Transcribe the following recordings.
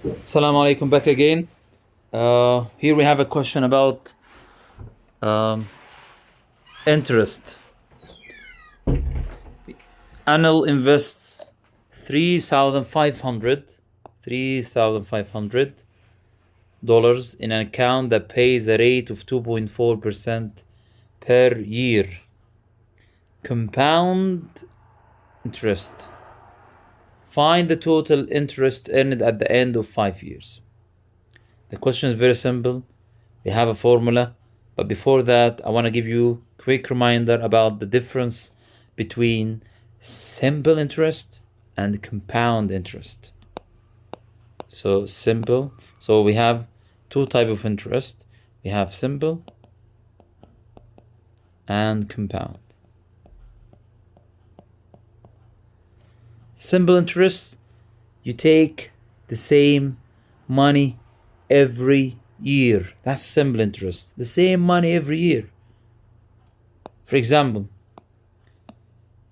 Assalamu alaikum, back again. Here we have a question about interest. Anil invests $3,500 in an account that pays a rate of 2.4% per year. Compound interest. Find the total interest earned at the end of 5 years. The question is very simple. We have a formula, but before that, I want to give you a quick reminder about the difference between simple interest and compound interest. So simple. So we have two types of interest. We have simple and compound. Simple interest, you take the same money every year. That's simple interest. The same money every year. For example,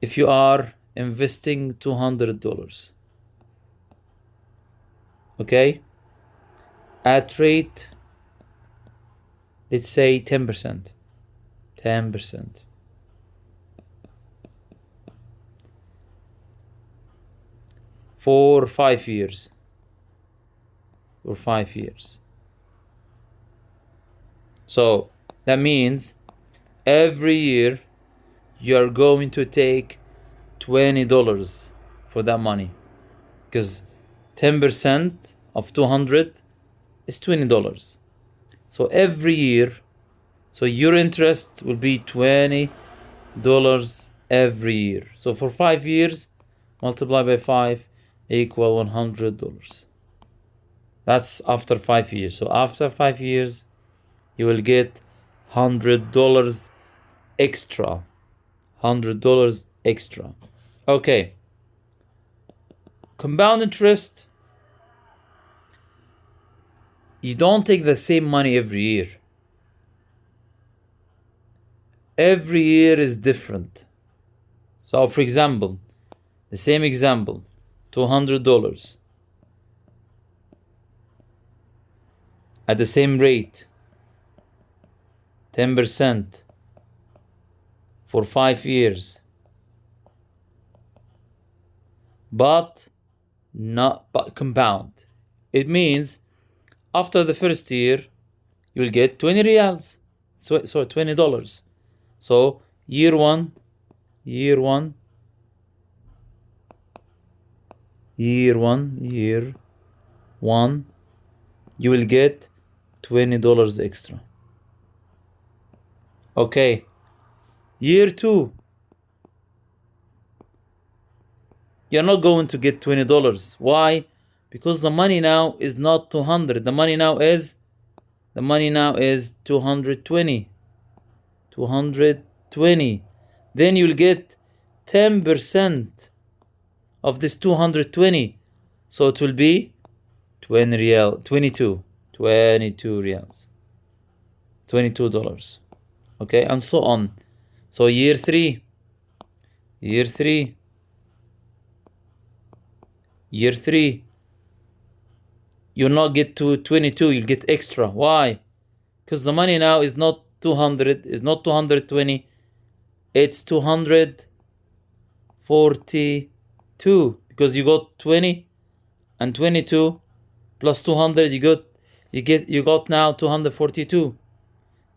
if you are investing $200, okay, at rate, let's say 10%. For 5 years. So that means every year you're going to take $20 for that money, because 10% of 200 is $20. So every year, so your interest will be $20 every year. So for 5 years, multiply by 5 equal $100. That's after 5 years. So after 5 years, you will get $100 extra. $100 extra. Okay. Compound interest. You don't take the same money every year. Every year is different. So for example, the same example, $200 at the same rate, 10% for 5 years, but compound. It means after the first year, you will get 20 riyals. So $20. So year one, you will get $20 extra. Okay. Year two, you're not going to get $20. Why? Because the money now is not 200. The money now is 220. 220. Then you'll get 10% of this 220. So it will be 22 riyals. $22. Okay, and so on. So year three, you'll not get to 22, you'll get extra. Why? Because the money now is not 200, is not 220, it's 242, because you got 20 and 22 plus 200, you got now 242.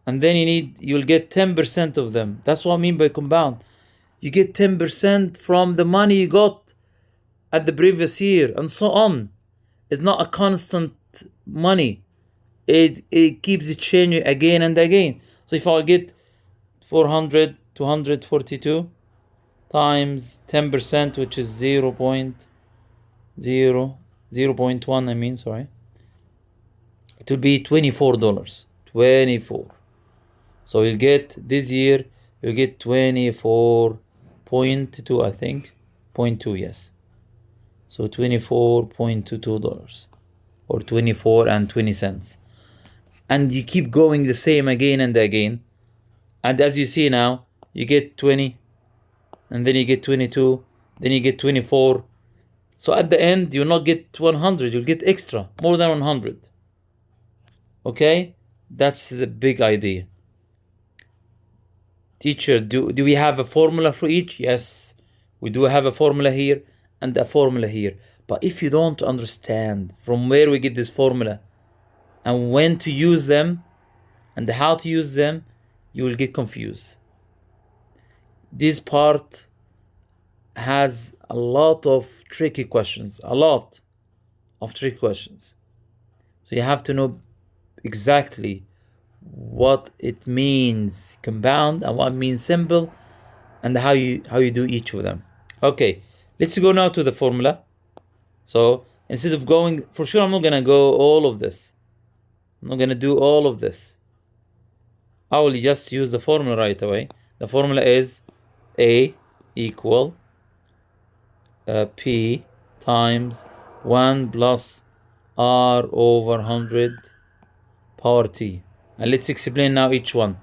And then you'll get 10% of them. That's what I mean by compound. You get 10% from the money you got at the previous year, and so on. It's not a constant money. It keeps it changing again and again. So if I get 242 times 10%, which is 0.1, it will be $24. 24. So you'll get this year, you'll get 24.2, I think. 0.2, yes. So $24.22 or 24 and 20 cents. And you keep going the same again and again. And as you see now, you get 20, and then you get 22, then you get 24, So at the end, you'll not get 100, you'll get extra, more than 100. Okay? That's the big idea. Teacher, do we have a formula for each? Yes, we do have a formula here and a formula here. But if you don't understand from where we get this formula and when to use them and how to use them, you will get confused. This part has a lot of tricky questions, a lot of tricky questions. So you have to know exactly what it means compound and what means simple and how you do each of them. Okay, let's go now to the formula. So instead of going, for sure I'm not gonna go all of this. I'm not gonna do all of this. I will just use the formula right away. The formula is A equal P times 1 plus R over 100 power T. And let's explain now each one.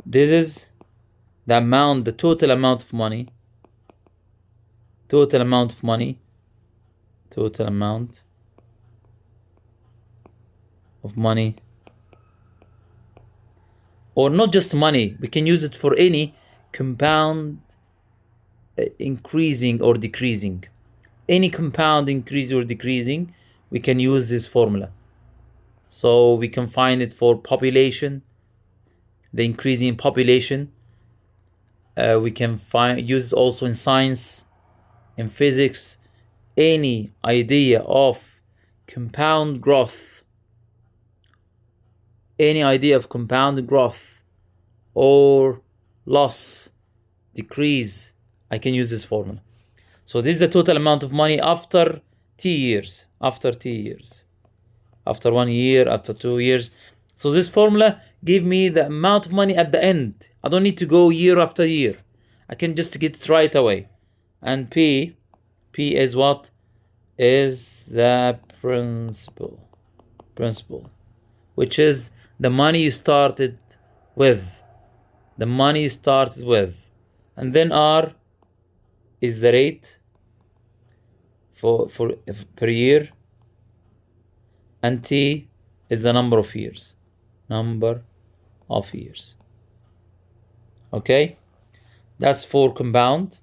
This is the amount, the total amount of money. Total amount of money. Total amount of money. Or not just money. We can use it for any compound increasing or decreasing. Any compound increasing or decreasing, we can use this formula. So we can find it for population, the increasing population. We can use it also in science, in physics, any idea of compound growth, any idea of compound growth or loss, decrease, I can use this formula. So this is the total amount of money after T years, after 1 year, after 2 years. So this formula give me the amount of money at the end. I don't need to go year after year. I can just get it right away. And P is what? Is the principal, which is the money you started with. The money you started with. And then R is the rate for per year. And T is the number of years. Okay? That's for compound.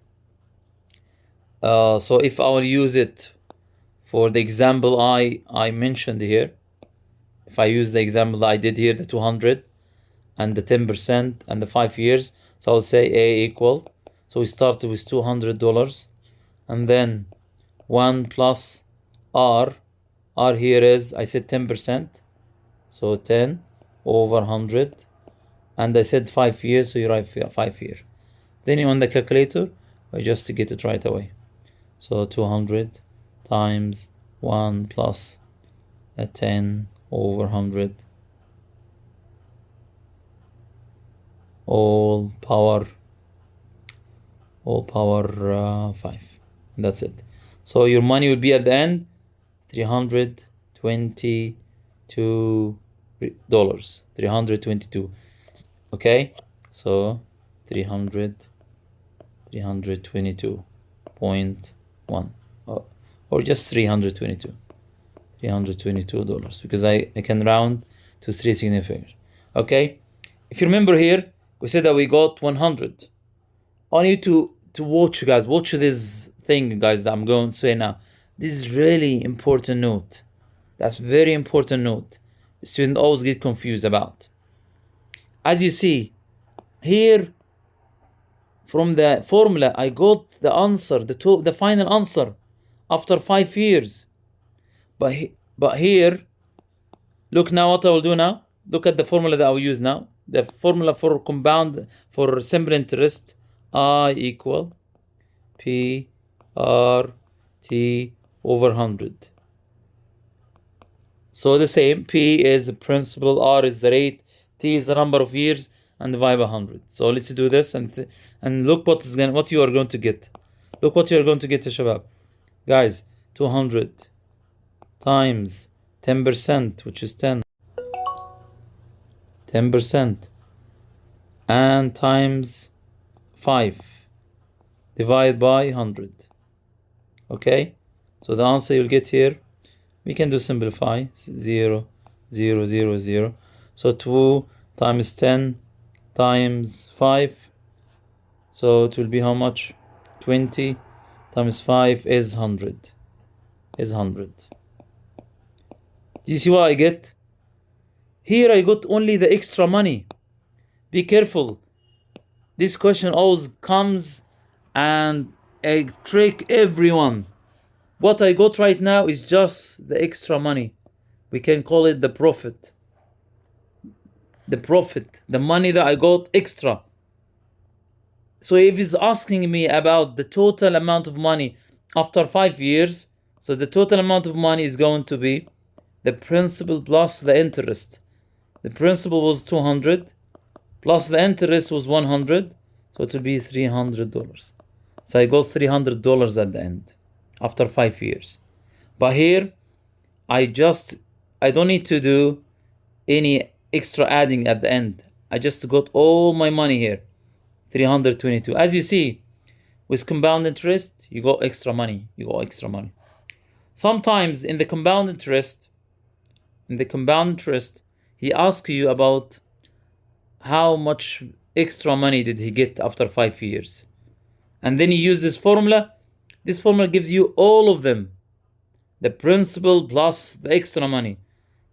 So if I will use it for the example I mentioned here, if I use the example that I did here, the 200 and the 10% and the 5 years, so I'll say A equal. So we started with $200 and then 1 plus R. R here is, I said 10%. So 10 over 100. And I said 5 years, so you write 5 years. Then on the calculator, I just get it right away. So 200 times 1 plus 10 over 100 all power 5. And that's it. So your money will be at the end $322. $322. Okay, so 322.1 or just $322 because I can round to 3 significant. Okay, if you remember here, we said that we got 100. I want you to watch this thing, guys, that I'm going to say now. This is really important note. That's very important note. The student always get confused about. As you see here, from the formula, I got the answer, the final answer after 5 years. But here, look now what I will do now. Look at the formula that I will use now. The formula for compound, for simple interest, I equal P R T over 100. So the same, P is the principal, R is the rate, T is the number of years, and divide by 100. So let's do this and look what you are going to get. Look what you are going to get, shabab. Guys, 200 times 10%, which is 10%, and times 5 divided by 100. Okay, so the answer you'll get here, we can do simplify, 0, 0, 0, 0. So 2 times 10 times 5. So it will be how much? 20 times 5 is 100. Is 100. Do you see what I get? Here I got only the extra money. Be careful. This question always comes and I trick everyone. What I got right now is just the extra money. We can call it the profit. The profit, the money that I got extra. So if he's asking me about the total amount of money after 5 years, so the total amount of money is going to be the principal plus the interest. The principal was 200 plus the interest was 100, so it will be $300. So I got $300 at the end after 5 years. But here, I don't need to do any extra adding at the end. I just got all my money here, 322. As you see, with compound interest, you got extra money. Sometimes in the compound interest, he asks you about how much extra money did he get after 5 years. And then you use this formula. This formula gives you all of them. The principal plus the extra money.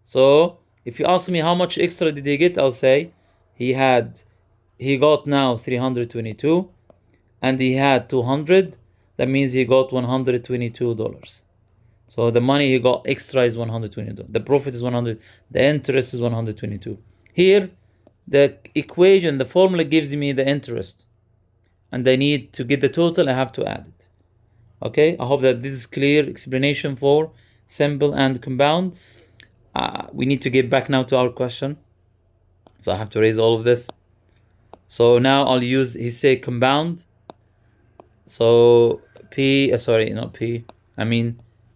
So if you ask me how much extra did he get, I'll say he got now 322 and he had 200. That means he got $122. So the money he got extra is $122. The profit is 100. The interest is 122. Here, the equation, the formula gives me the interest. And I need to get the total, I have to add it. Okay, I hope that this is clear explanation for simple and compound. We need to get back now to our question. So I have to erase all of this. So now I'll use, he say compound. So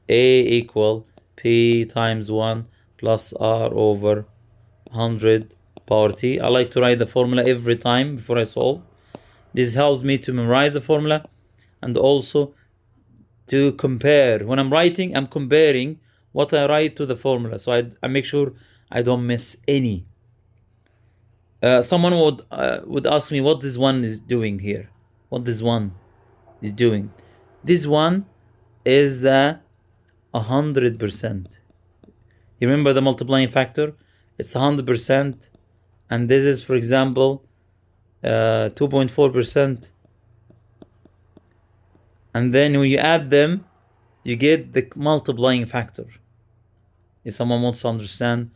A equal P times 1 plus R over 100 power T. I like to write the formula every time before I solve. This helps me to memorize the formula and also to compare. When I'm writing, I'm comparing what I write to the formula. So I make sure I don't miss any. Someone would ask me what this one is doing here. What this one is doing. This one is 100%. You remember the multiplying factor? It's 100%. And this is, for example, 2.4%. And then when you add them, you get the multiplying factor. If someone wants to understand,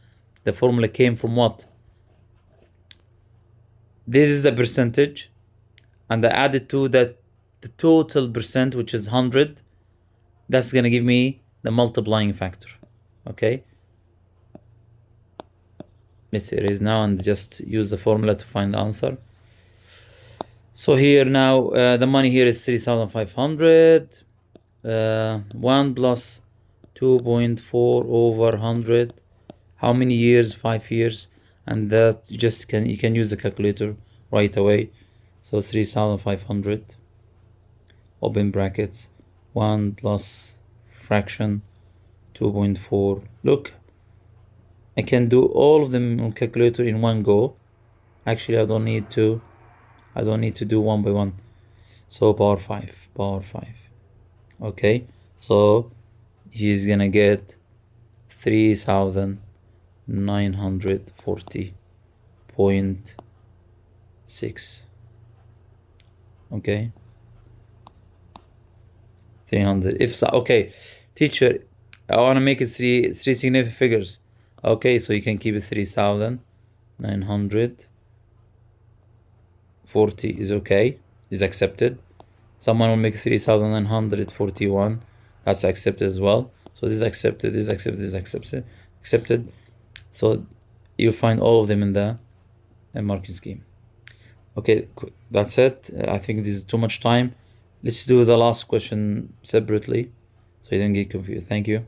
the formula came from what? This is a percentage, and I added to that the total percent, which is 100. That's going to give me the multiplying factor. Okay? Let's erase now and just use the formula to find the answer. So here now, the money here is 3,500. 1 plus 2.4 over 100. How many years? 5 years. And that you can use the calculator right away. So 3,500. Open brackets. 1 plus fraction 2.4. Look, I can do all of them on calculator in one go. Actually, I don't need to do one by one. So power 5. Okay, so he's gonna get 3,940.6. Okay, 300. Okay, teacher, I want to make it three significant figures. Okay, so you can keep it 3,940 is okay, is accepted. Someone will make 3,941. That's accepted as well. So this is accepted, this is accepted, this is accepted. So you find all of them in the marking scheme. Okay, that's it. I think this is too much time. Let's do the last question separately so you don't get confused. Thank you.